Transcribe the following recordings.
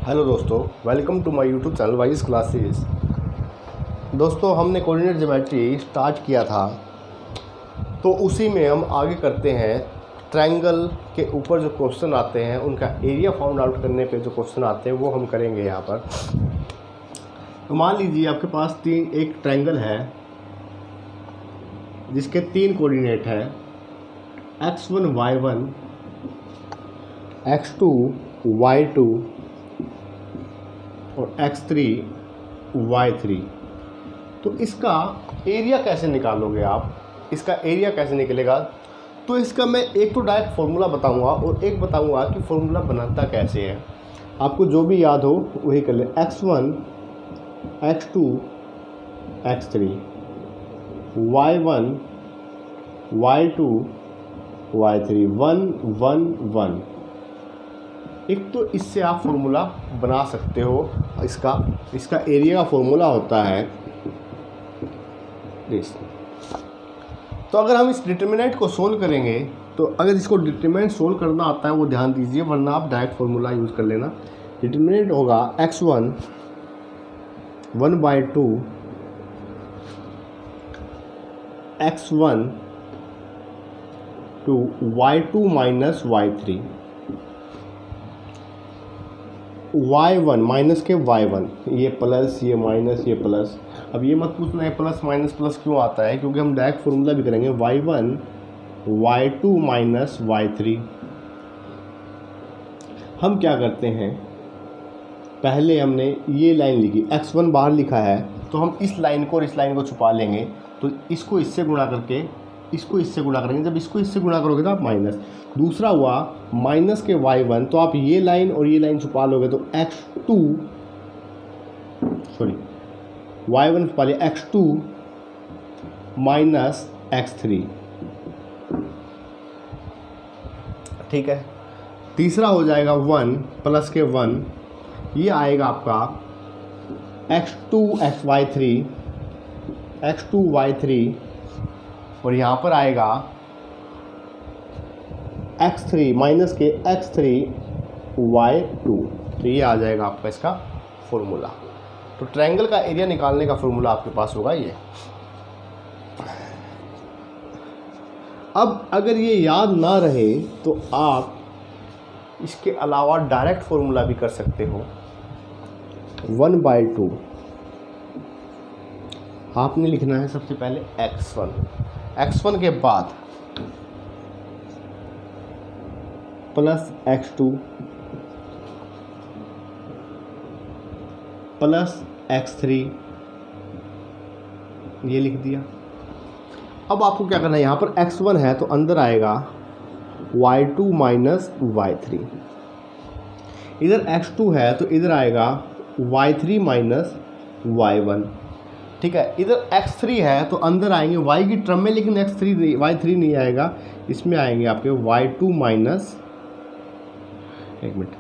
Hello दोस्तों, welcome to my YouTube channel wise classes. दोस्तों, हमने कोऑर्डिनेट ज्योमेट्री स्टार्ट किया था, तो उसी में हम आगे करते हैं। ट्रायंगल के ऊपर जो क्वेश्चन आते हैं उनका एरिया फाउंड आउट करने पे जो क्वेश्चन आते हैं वो हम करेंगे यहाँ पर। तो मान लीजिए आपके पास एक ट्रायंगल है जिसके 3 कोऑर्डिनेट है x1 y1, x2 y2 और x3 y3। तो इसका एरिया कैसे निकालोगे आप? इसका एरिया कैसे निकलेगा? तो इसका मैं एक तो डायरेक्ट फार्मूला बताऊंगा और एक बताऊंगा कि फार्मूला बनाता कैसे है। आपको जो भी याद हो वही कर ले। x1 x2 x3 y1 y2 y3 1 1 1। एक तो इससे आप फार्मूला बना सकते हो। इसका एरिया का फार्मूला होता है दिस। तो अगर हम इस डिटरमिनेंट को सोल्व करेंगे, तो अगर इसको डिटरमिनेंट सोल्व करना आता है वो ध्यान दीजिए, वरना आप डायरेक्ट फार्मूला यूज़ कर लेना। डिटरमिनेंट होगा x1 1/2 x1 to y2 minus y3 y1 minus के y1, ये प्लस ये माइनस ये प्लस। अब ये मत पूछना है प्लस माइनस प्लस क्यों आता है, क्योंकि हम डायरेक्ट फार्मूला भी करेंगे y1 y2 माइनस y3। हम क्या करते हैं, पहले हमने ये लाइन लिखी, x1 बाहर लिखा है, तो हम इस लाइन को और इस लाइन को छुपा लेंगे। तो इसको इससे गुणा करके इसको इससे गुणा करेंगे। जब इसको इससे गुणा करोगे तो आप माइनस, दूसरा हुआ माइनस के y1, तो आप ये लाइन और ये लाइन छुपा लोगे तो y1 छुपा लिया, x2 माइनस x3। ठीक है। तीसरा हो जाएगा 1 प्लस के 1, ये आएगा आपका x2 y3 और यहाँ पर आएगा x3 माइनस के x3 y2। तो ये आ जाएगा आपका इसका फॉर्मूला। तो ट्रायंगल का एरिया निकालने का फॉर्मूला आपके पास होगा ये। अब अगर ये याद ना रहे तो आप इसके अलावा डायरेक्ट फॉर्मूला भी कर सकते हो। 1/2 आपने लिखना है सबसे पहले x1 के बाद प्लस x2 प्लस x3, ये लिख दिया। अब आपको क्या करना है, यहाँ पर x1 है तो अंदर आएगा y2 माइनस y3, इधर x2 है तो इधर आएगा y3 माइनस y1। ठीक है। इधर x3 है तो अंदर आएंगे y की टर्म में, लेकिन y3 नहीं आएगा, इसमें आएंगे आपके y2 माइनस, एक मिनट,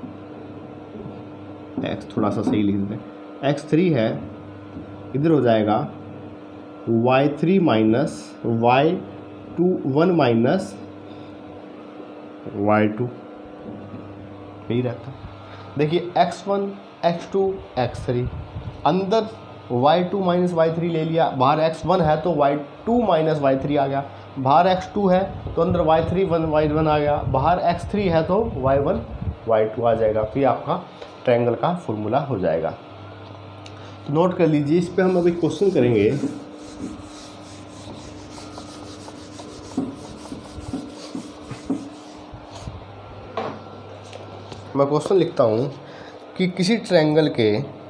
x थोड़ा सा सही लिख देते हैं, x3 है, इधर हो जाएगा y3 minus y2 1 minus y2, यही रहता। देखिए x1 x2 x3, अंदर y2 माइनस y3 ले लिया, बाहर x1 है तो y2 माइनस y3 आ गया, बाहर x2 है तो अंदर y3 y1 आ गया, बाहर x3 है तो y1 y2 आ जाएगा। फिर आपका ट्रायंगल का फॉर्मूला हो जाएगा। तो नोट कर लीजिए, इस पे हम अभी क्वेश्चन करेंगे। मैं क्वेश्चन लिखता हूँ कि किसी ट्रायंगल के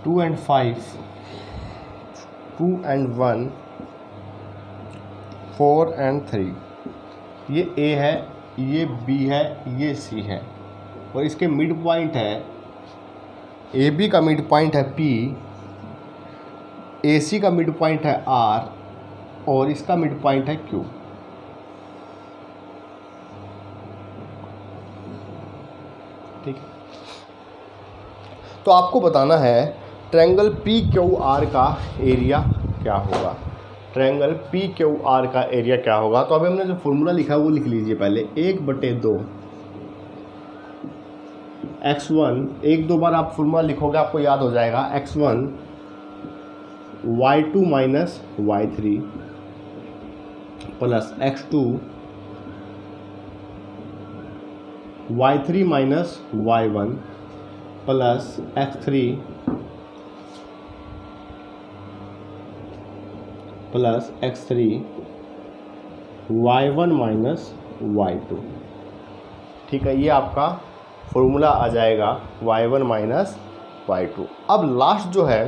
टू एंड 1 4 एंड 3, ये A है, ये B है, ये C है, और इसके मिड पॉइंट है, AB का मिड पॉइंट है P, AC का मिड पॉइंट है R, और इसका मिड पॉइंट है Q। ठीक है। तो आपको बताना है ट्रायंगल पी क्यू आर का एरिया क्या होगा। ट्रायंगल पी क्यू आर का एरिया क्या होगा। तो अभी हमने जो फॉर्मूला लिखा है वो लिख लीजिए पहले, 1/2 x1, एक दो बार आप फॉर्मूला लिखोगे आपको याद हो जाएगा, x1 y2 minus y3 plus x2 y3 minus y1 plus x3 plus x3 y1 minus y2। ठीक है, ये आपका फॉर्मूला आ जाएगा y1 माइनस y2। अब लास्ट जो है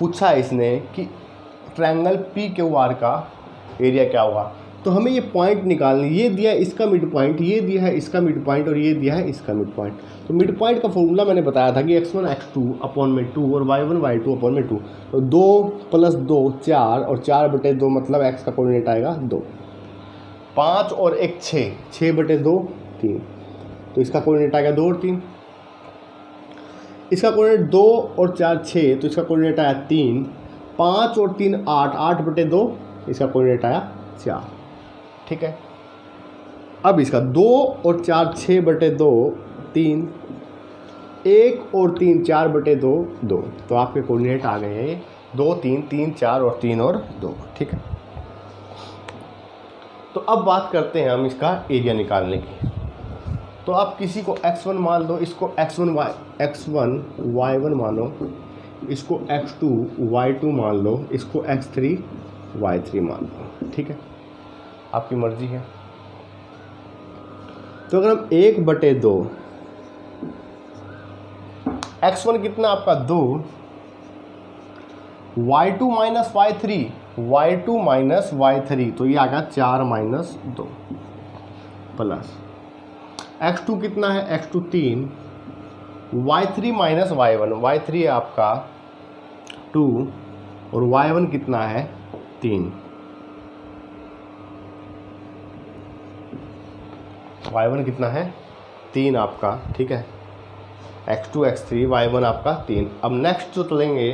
पूछा इसने कि ट्रायंगल पी क्यू आर का एरिया क्या होगा। तो हमें ये पॉइंट निकालनी, ये दिया है इसका मिड पॉइंट, ये दिया है इसका मिड पॉइंट और ये दिया है इसका मिड पॉइंट। तो मिड पॉइंट का फॉर्मूला मैंने बताया था कि x1 x2 अपॉन में 2 और y1 y2 अपॉन में 2। तो 2 + 2 4 और 4/2 मतलब x का कोऑर्डिनेट आएगा 2। 5 और 1 6, 6/2 3, तो इसका कोऑर्डिनेट आएगा 2 और 3। इसका कोऑर्डिनेट 2 और 4 6, तो इसका कोऑर्डिनेट आया 3। 5 और 3 8, 8/2 इसका कोऑर्डिनेट आया 4। ठीक है, अब इसका 2 और 4 6/2 3, 1 और 3 4/2 2, तो आपके कोऑर्डिनेट आ गए हैं 2 3 3 4 और 3 और 2। ठीक है, तो अब बात करते हैं हम इसका एरिया निकालने की। तो आप किसी को x1 मान लो, इसको x1 y1 मानो, इसको x2 y2 मान लो, इसको x3 y3 मान लो। ठीक है, आपकी मर्जी है। तो अगर हम 1/2 x1 कितना आपका 2, y2 माइनस y3 तो ये आ गया 4 माइनस 2 प्लस x2 कितना है, x2 3, y3 माइनस y1 है आपका 2 और y1 कितना है 3, y1 कितना है 3 आपका। ठीक है, x2 x3 y1 आपका 3। अब नेक्स्ट जो चलेंगे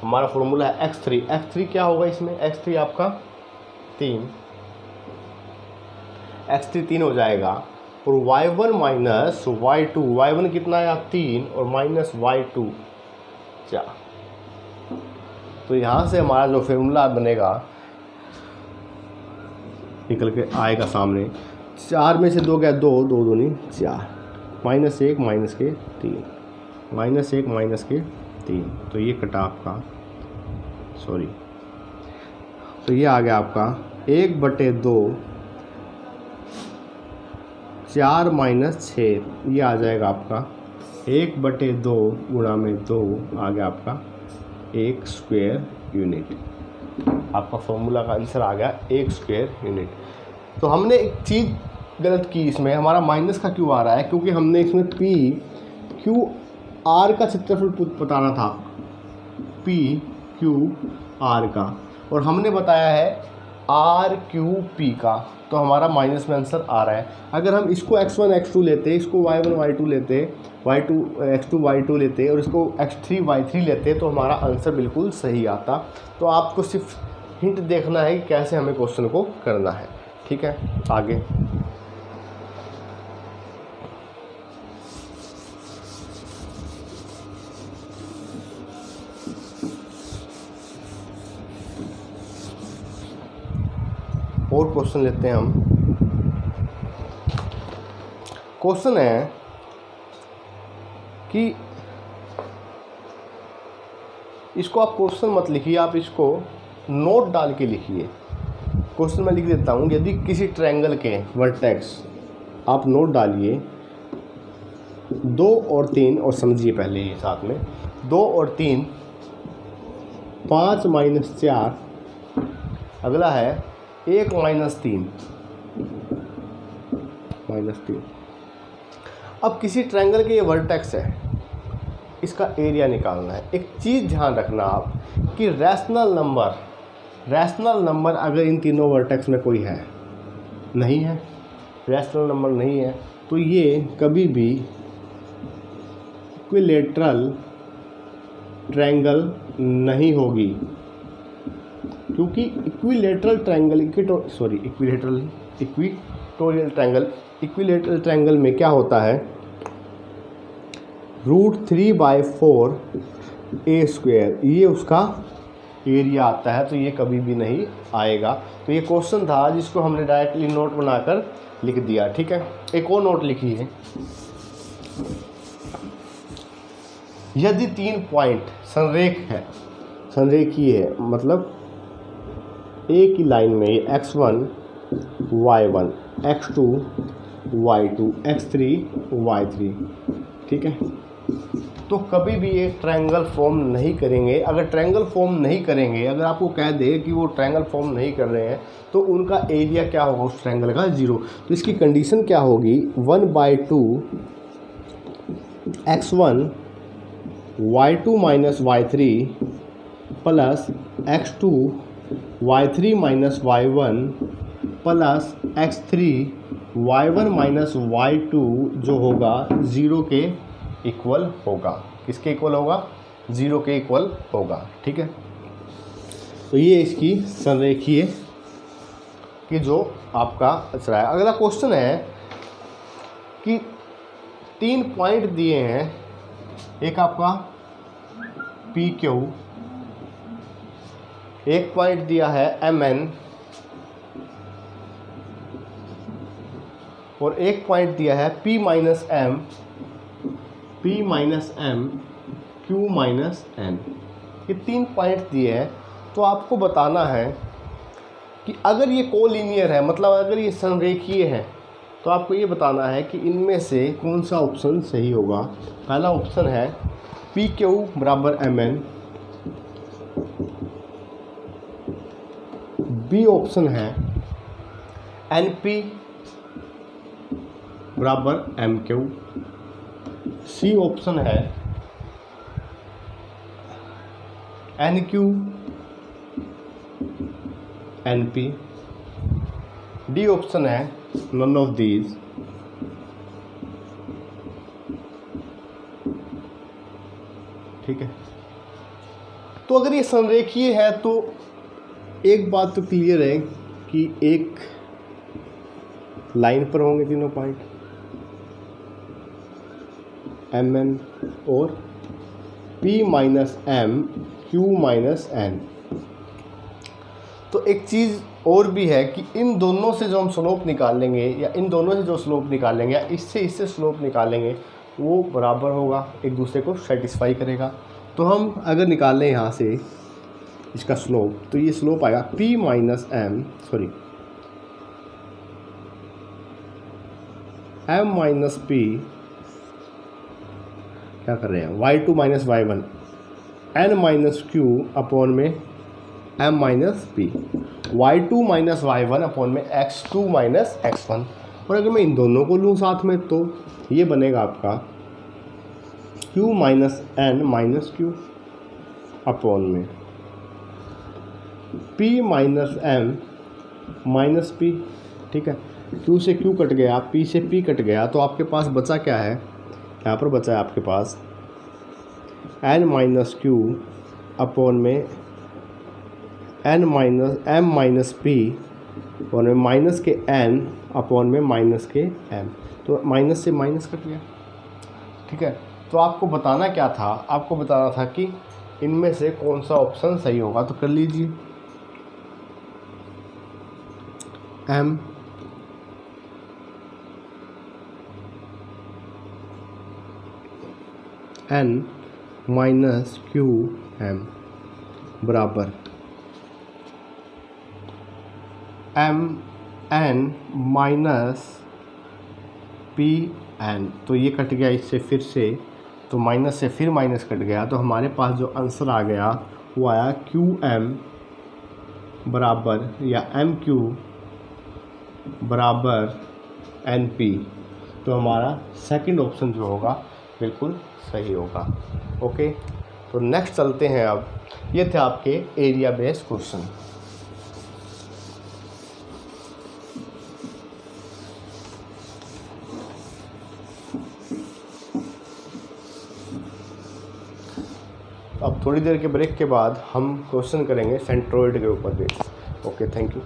हमारा फॉर्मूला है x3 क्या होगा इसमें, x3 आपका 3, x3 3 हो जाएगा और y1 माइनस y1 कितना है 3 और माइनस y2 4। तो यहाँ से हमारा जो फॉर्मूला बनेगा निकल के आएगा सामने, 4 में से 2 गया 2, 2 दूनी 4, -1 माइनस के 3, -1 माइनस के 3, तो ये कटा आपका, सॉरी, तो ये आ गया आपका 1/2 4 माइनस 6, ये आ जाएगा आपका 1/2 गुणा में 2 आ गया आपका 1 स्क्वायर यूनिट। आपका फॉर्मूला का आंसर आ गया 1 स्क्वायर यूनिट। तो हमने एक चीज़ गलत की, इसमें हमारा माइनस का क्यों आ रहा है, क्योंकि हमने इसमें पी क्यू आर का क्षेत्रफल बताना था, पी क्यू आर का, और हमने बताया है आर क्यू पी का, तो हमारा माइनस में आंसर आ रहा है। अगर हम इसको x1 x2 लेते, इसको y1 y2 लेते, x2 y2 लेते और इसको x3 y3 लेते, तो हमारा आंसर बिल्कुल सही आता। तो आपको सिर्फ हिंट देखना है कि कैसे हमें क्वेश्चन को करना है। ठीक है, आगे और क्वेश्चन लेते हैं हम। क्वेश्चन है कि इसको आप क्वेश्चन मत लिखिए, आप इसको नोट डाल के लिखिए। क्वेश्चन मैं लिख देता हूँ, यदि किसी ट्रायंगल के वर्टेक्स, आप नोट डालिए 2 और 3 और समझिए पहले ये साथ में, 2 और 3 5 माइनस 4, अगला है 1 माइनस 3 अब किसी ट्रायंगल के ये वर्टेक्स है, इसका एरिया निकालना है। एक चीज़ ध्यान रखना आप कि रैशनल नंबर अगर इन तीनों वर्टेक्स में कोई है, नहीं है, रैशनल नंबर नहीं है, तो ये कभी भी इक्विलैटरल ट्रायंगल नहीं होगी। क्योंकि इक्विलेटरल ट्रायंगल में क्या होता है, √3/4 a², ये उसका एरिया आता है, तो ये कभी भी नहीं आएगा। तो ये क्वेश्चन था जिसको हमने डायरेक्टली नोट बनाकर लिख दिया। ठीक है, एक और नोट लिखिए, यदि 3 पॉइंट संरेखीय है, मतलब एक ही लाइन में x1 y1 x2 y2 x3 y3, ठीक है, तो कभी भी एक ट्रायंगल फॉर्म नहीं करेंगे। अगर ट्रायंगल फॉर्म नहीं करेंगे, अगर आपको कह दे कि वो ट्रायंगल फॉर्म नहीं कर रहे हैं, तो उनका एरिया क्या होगा उस ट्रायंगल का, 0। तो इसकी कंडीशन क्या होगी, 1/2 x1 y2 minus y3 plus x2 y3 minus y1 plus x3 y1 minus y2 जो होगा 0 के इक्वल होगा। किसके इक्वल होगा, 0 के इक्वल होगा। ठीक है, तो ये इसकी संरेखीय कि जो आपका अचरा है। अगला क्वेश्चन है कि 3 पॉइंट दिए हैं, एक आपका PQ, एक पॉइंट दिया है MN और एक पॉइंट दिया है P minus M Q minus N। ये 3 पॉइंट दिए हैं, तो आपको बताना है कि अगर ये कोलिनियर है, मतलब अगर ये संरेखीय है, तो आपको ये बताना है कि इनमें से कौन सा ऑप्शन सही होगा। पहला ऑप्शन है PQ बराबर MN, बी ऑप्शन है NP बराबर MQ, सी ऑप्शन है NQ NP, डी ऑप्शन है नन ऑफ दीज। ठीक है, तो अगर ये संरेखीय है तो एक बात तो क्लियर है कि एक लाइन पर होंगे तीनों पॉइंट MN और P minus M Q minus N। तो एक चीज़ और भी है कि इन दोनों से जो हम स्लोप निकालेंगे, या इन दोनों से जो स्लोप निकालेंगे, या इससे स्लोप निकालेंगे, वो बराबर होगा, एक दूसरे को सेटिस्फाई करेगा। तो हम अगर निकालें यहाँ से इसका स्लोप, तो ये स्लोप आएगा P minus M minus P, क्या कर रहे हैं, y2 minus y1 N minus Q upon में M minus P, y2 minus y1 upon में x2 माइनस x1। और अगर मैं इन दोनों को लूँ साथ में, तो ये बनेगा आपका Q minus N minus Q upon में P minus M minus P। ठीक है, Q से Q कट गया, P से P कट गया, तो आपके पास बचा क्या है, यहाँ पर बचा है आपके पास N माइनस Q अपॉन में M माइनस P और में माइनस के N अपॉन में माइनस के M। तो माइनस से माइनस कट गया। ठीक है, तो आपको बताना क्या था, आपको बताना था कि इनमें से कौन सा ऑप्शन सही होगा। तो कर लीजिए, M N minus Q M बराबर M N minus P N। तो ये कट गया इससे फिर से, तो माइनस से फिर माइनस कट गया, तो हमारे पास जो आंसर आ गया वो आया QM बराबर या MQ बराबर NP। तो हमारा सेकंड ऑप्शन जो होगा बिल्कुल सही होगा। ओके, तो नेक्स्ट चलते हैं। अब ये थे आपके एरिया बेस्ड क्वेश्चन। अब थोड़ी देर के ब्रेक के बाद हम क्वेश्चन करेंगे सेंट्रोइड के ऊपर बेस। Okay, thank you.